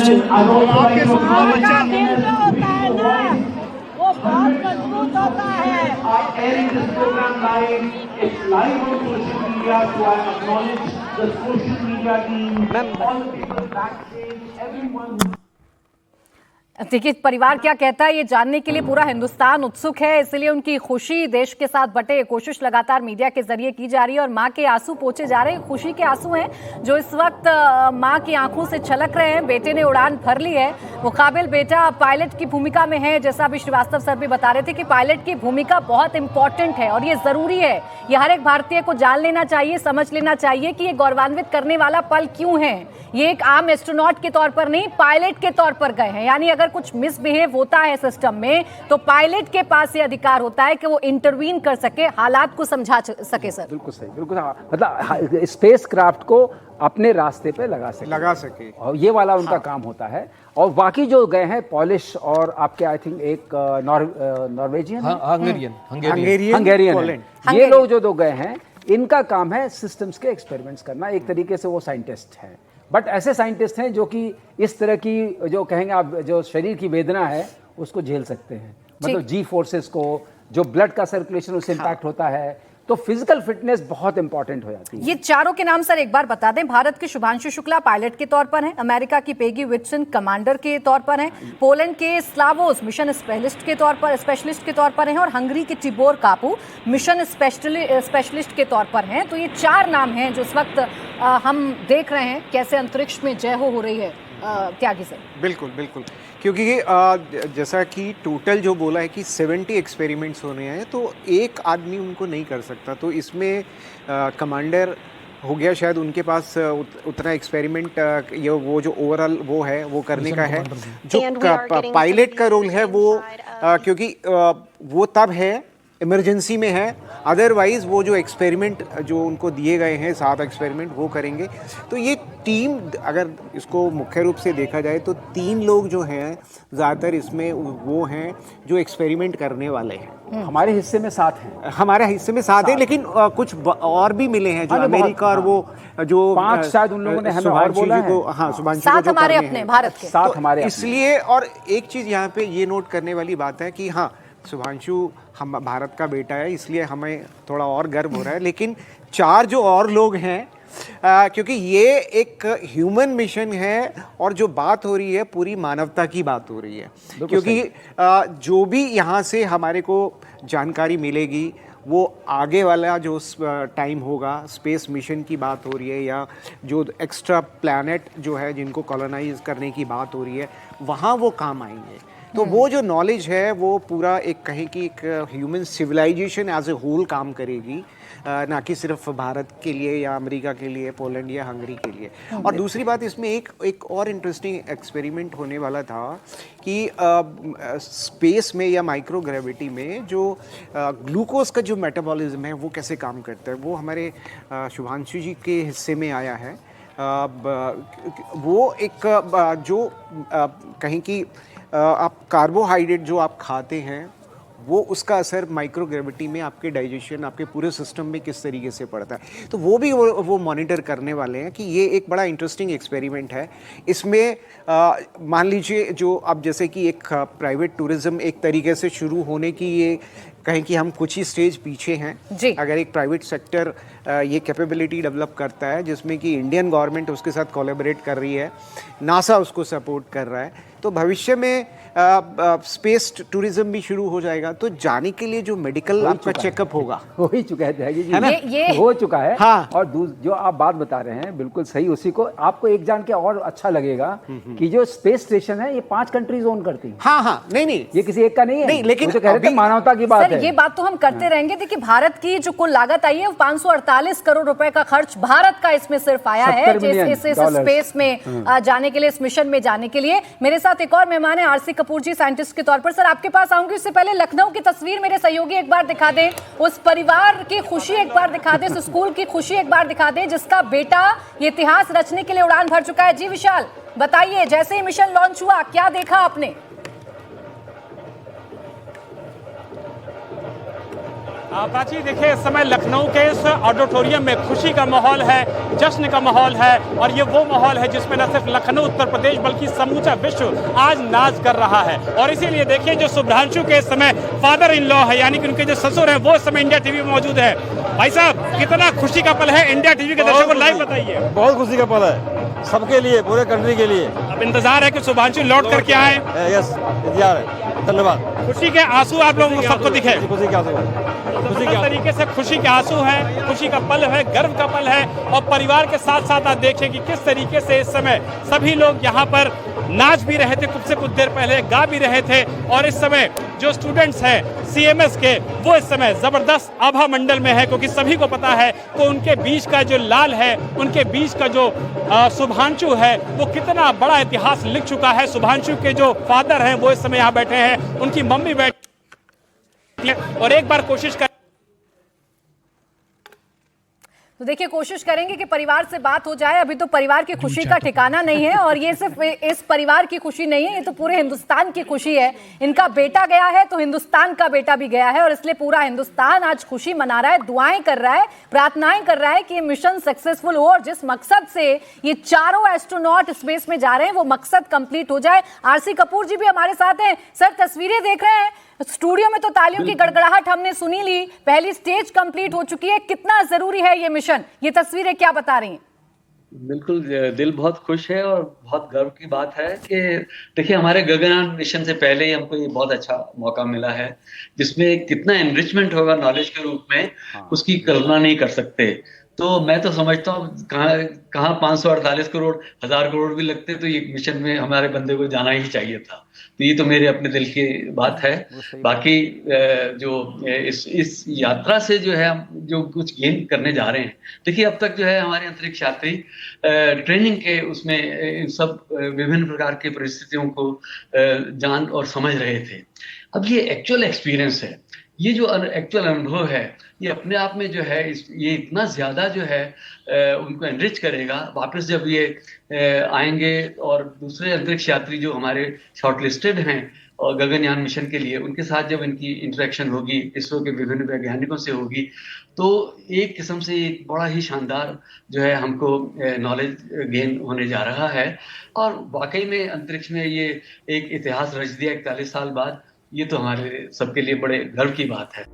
Question. आपके साथ बच्चा दिल जो होता है ना, वो बहुत मजबूत होता है। are airing this program live. It's live on social media, so I acknowledge the social media team, all the people backstage, everyone who देखिए परिवार क्या कहता है ये जानने के लिए पूरा हिंदुस्तान उत्सुक है, इसलिए उनकी खुशी देश के साथ बटे कोशिश लगातार मीडिया के जरिए की जा रही है और मां के आंसू पोंछे जा रहे हैं। खुशी के आंसू हैं जो इस वक्त मां की आंखों से छलक रहे हैं। बेटे ने उड़ान भर ली है, वो काबिल बेटा पायलट की भूमिका में है। जैसा अभी श्रीवास्तव सर भी बता रहे थे कि पायलट की भूमिका बहुत इंपॉर्टेंट है और ये जरूरी है, ये हर एक भारतीय को जान लेना चाहिए, समझ लेना चाहिए कि ये गौरवान्वित करने वाला पल क्यों है। ये एक आम एस्ट्रोनॉट के तौर पर नहीं, पायलट के तौर पर गए हैं। यानी अगर कुछ मिसबिहेव होता है सिस्टम में तो पायलट के पास ये अधिकार होता है कि वो इंटरवीन कर सके, हालात को समझा सके। सर बिल्कुल सही, बिल्कुल मतलब स्पेस क्राफ्ट को अपने रास्ते पे लगा सके और ये वाला उनका काम होता है। और बाकी जो गए हैं पॉलिश और आपके आई थिंक एक नॉर्वेजियन हंगेरियन, ये लोग जो दो गए हैं इनका काम है सिस्टम्स के एक्सपेरिमेंट्स करना। एक तरीके से वो साइंटिस्ट हैं, बट ऐसे साइंटिस्ट हैं जो कि इस तरह की जो कहेंगे आप जो शरीर की वेदना है उसको झेल सकते हैं, मतलब जी फोर्सेस को, जो ब्लड का सर्कुलेशन उससे इंपैक्ट होता है, तो फिजिकल फिटनेस बहुत इंपॉर्टेंट हो जाती है। ये चारों के नाम सर एक बार बता दें। भारत के शुभांशु शुक्ला पायलट के तौर पर हैं, अमेरिका की पेगी विटसन कमांडर के तौर पर हैं, पोलैंड के स्लावोस मिशन स्पेशलिस्ट के तौर पर हैं और हंगरी के टिबोर कापू मिशन स्पेशलिस्ट के तौर पर हैं। तो ये चार नाम हैं जो इस वक्त हम देख रहे हैं कैसे अंतरिक्ष में जय हो रही है। त्यागी सर बिल्कुल बिल्कुल, क्योंकि जैसा कि टोटल जो बोला है कि 70 एक्सपेरिमेंट्स होने हैं तो एक आदमी उनको नहीं कर सकता। तो इसमें कमांडर हो गया, शायद उनके पास उतना एक्सपेरिमेंट ये वो जो ओवरऑल वो है वो करने का है। जो पायलट का रोल है वो क्योंकि वो तब है इमरजेंसी में है, अदरवाइज वो जो एक्सपेरिमेंट जो उनको दिए गए हैं 7 एक्सपेरिमेंट वो करेंगे। तो ये टीम अगर इसको मुख्य रूप से देखा जाए तो 3 लोग जो हैं ज़्यादातर इसमें वो हैं जो एक्सपेरिमेंट करने वाले हैं। हमारे हिस्से में 7 हैं, हमारे हिस्से में 7 हैं, लेकिन कुछ और भी मिले हैं जो अमेरिका और वो जो 5 शायद उन लोगों ने हमें और बोला है। हाँ, शुभांशु को जो हमारे करने अपने हैं। भारत के 7 हमारे इसलिए और एक चीज़ यहाँ पे ये नोट करने वाली बात है कि हाँ शुभांशु हम भारत का बेटा है इसलिए हमें थोड़ा और गर्व हो रहा है, लेकिन 4 जो और लोग हैं क्योंकि ये एक ह्यूमन मिशन है और जो बात हो रही है पूरी मानवता की बात हो रही है। क्योंकि जो भी यहाँ से हमारे को जानकारी मिलेगी वो आगे वाला जो टाइम होगा, स्पेस मिशन की बात हो रही है या जो एक्स्ट्रा प्लैनेट जो है जिनको कॉलोनाइज करने की बात हो रही है, वहाँ वो काम आएंगे। तो वो जो नॉलेज है वो पूरा एक कहें कि एक human civilization as a whole काम करेगी, ना कि सिर्फ भारत के लिए या अमेरिका के लिए, पोलैंड या हंगरी के लिए। और दूसरी बात इसमें एक और इंटरेस्टिंग एक्सपेरिमेंट होने वाला था कि स्पेस में या माइक्रो ग्रेविटी में जो ग्लूकोज का जो मेटाबॉलिज्म है वो कैसे काम करता है, वो हमारे शुभांशु जी के हिस्से में आया है। वो एक जो कहें कि आप कार्बोहाइड्रेट जो आप खाते हैं वो उसका असर माइक्रोग्रेविटी में आपके डाइजेशन, आपके पूरे सिस्टम में किस तरीके से पड़ता है, तो वो भी वो मॉनिटर करने वाले हैं कि ये एक बड़ा इंटरेस्टिंग एक्सपेरिमेंट है। इसमें मान लीजिए जो अब जैसे कि एक प्राइवेट टूरिज्म एक तरीके से शुरू होने की ये कहें कि हम कुछ ही स्टेज पीछे हैं। अगर एक प्राइवेट सेक्टर ये कैपेबिलिटी डेवलप करता है जिसमें कि इंडियन गवर्नमेंट उसके साथ कोलैबोरेट कर रही है, नासा उसको सपोर्ट कर रहा है, तो भविष्य में स्पेस टूरिज्म भी शुरू हो जाएगा। तो जाने के लिए जो मेडिकल आपका चेकअप होगा हो ही चुका है जी, है ना? ये हो चुका है। हाँ। और जो आप बात बता रहे हैं बिल्कुल सही, उसी को आपको एक जान के और अच्छा लगेगा कि जो स्पेस स्टेशन है ये 5 कंट्रीज ओन करती हैं। हाँ, नहीं ये किसी एक का नहीं है। नहीं, लेकिन तो कह रहे थे मानवता की बात है। ये बात तो हम करते रहेंगे। देखिए भारत की जो कुल लागत आई है वो 548 करोड़ रुपए का खर्च भारत का इसमें सिर्फ आया है इस स्पेस में जाने के लिए, इस मिशन में जाने के लिए। मेरे साथ एक और मेहमान है आरसी कपूर जी, साइंटिस्ट के तौर पर। सर आपके पास आऊंगी, उससे पहले लखनऊ की तस्वीर मेरे सहयोगी एक बार दिखा दें, उस परिवार की खुशी एक बार दिखा दें, उस स्कूल की खुशी एक बार दिखा दें जिसका बेटा ये इतिहास रचने के लिए उड़ान भर चुका है। जी विशाल बताइए, जैसे ही मिशन लॉन्च हुआ क्या देखा आपने? प्राची देखिए, इस समय लखनऊ के इस ऑडिटोरियम में खुशी का माहौल है, जश्न का माहौल है और ये वो माहौल है जिसमें न सिर्फ लखनऊ उत्तर प्रदेश बल्कि समूचा विश्व आज नाच कर रहा है। और इसीलिए देखिए, जो शुभ्रांशु के इस समय फादर इन लॉ है, यानी कि उनके जो ससुर हैं, वो इस समय इंडिया टीवी में मौजूद है। भाई साहब, कितना खुशी का पल है, इंडिया टीवी के दर्शकों को लाइव बताइए। बहुत खुशी का पल है सबके लिए, पूरे कंट्री के लिए। अब इंतजार है कि शुभ्रांशु लौट करके आए। यस, इंतजार है। धन्यवाद। खुशी के आंसू आप लोगों को सबको दिखे। खुशी के आंसू, खुशी के तरीके से खुशी के आंसू हैं, खुशी का पल है, गर्व का पल है। और परिवार के साथ साथ आप देखें कि किस तरीके से इस समय सभी लोग यहाँ पर नाच भी रहे थे, कुछ देर पहले गा भी रहे थे। और इस समय जो स्टूडेंट्स हैं सीएमएस के, वो इस समय जबरदस्त आभा मंडल में है, क्योंकि सभी को पता है कि उनके बीच का जो लाल है, उनके बीच का जो शुभ्रांशु है, वो कितना बड़ा इतिहास लिख चुका है। शुभ्रांशु के जो फादर हैं वो इस समय यहाँ बैठे हैं, उनकी मम्मी बैठी है। और एक बार कोशिश कर, तो देखिए, कोशिश करेंगे कि परिवार से बात हो जाए। अभी तो परिवार की खुशी का ठिकाना नहीं है और ये सिर्फ इस परिवार की खुशी नहीं है, ये तो पूरे हिंदुस्तान की खुशी है। इनका बेटा गया है तो हिंदुस्तान का बेटा भी गया है और इसलिए पूरा हिंदुस्तान आज खुशी मना रहा है, दुआएं कर रहा है, प्रार्थनाएं कर रहा है कि ये मिशन सक्सेसफुल हो और जिस मकसद से ये चारों एस्ट्रोनॉट स्पेस में जा रहे हैं वो मकसद कंप्लीट हो जाए। आरसी कपूर जी भी हमारे साथ हैं। सर, तस्वीरें देख रहे हैं, स्टूडियो में तो तालियों की गड़गड़ाहट हमने सुनी ली, पहली स्टेज कंप्लीट हो चुकी है। कितना जरूरी है ये मिशन, ये तस्वीरें क्या बता रही हैं? बिल्कुल, दिल बहुत खुश है और बहुत गर्व की बात है कि देखिए, हमारे गगनयान मिशन से पहले ही हमको ये बहुत अच्छा मौका मिला है, जिसमें कितना एनरिचमेंट होगा नॉलेज के रूप में, उसकी कल्पना नहीं कर सकते। तो मैं तो समझता हूँ कहाँ 548 करोड़ 1000 करोड़ भी लगते तो ये मिशन में हमारे बंदे को जाना ही चाहिए था। तो ये तो मेरे अपने दिल की बात है। बाकी जो इस यात्रा से जो है हम जो कुछ गेन करने जा रहे हैं, देखिए अब तक जो है हमारे अंतरिक्ष यात्री ट्रेनिंग के उसमें सब विभिन्न प्रकार की परिस्थितियों को जान और समझ रहे थे। अब ये एक्चुअल एक्सपीरियंस है, ये जो एक्चुअल अनुभव है, ये अपने आप में जो है ये इतना ज़्यादा जो है उनको एनरिच करेगा। वापस जब ये आएंगे और दूसरे अंतरिक्ष यात्री जो हमारे शॉर्टलिस्टेड हैं और गगनयान मिशन के लिए, उनके साथ जब इनकी इंटरेक्शन होगी, इसरो के विभिन्न वैज्ञानिकों से होगी, तो एक किस्म से एक बड़ा ही शानदार जो है हमको नॉलेज गेन होने जा रहा है। और वाकई में अंतरिक्ष में ये एक इतिहास रच दिया 41 साल बाद, ये तो हमारे सबके लिए बड़े गर्व की बात है।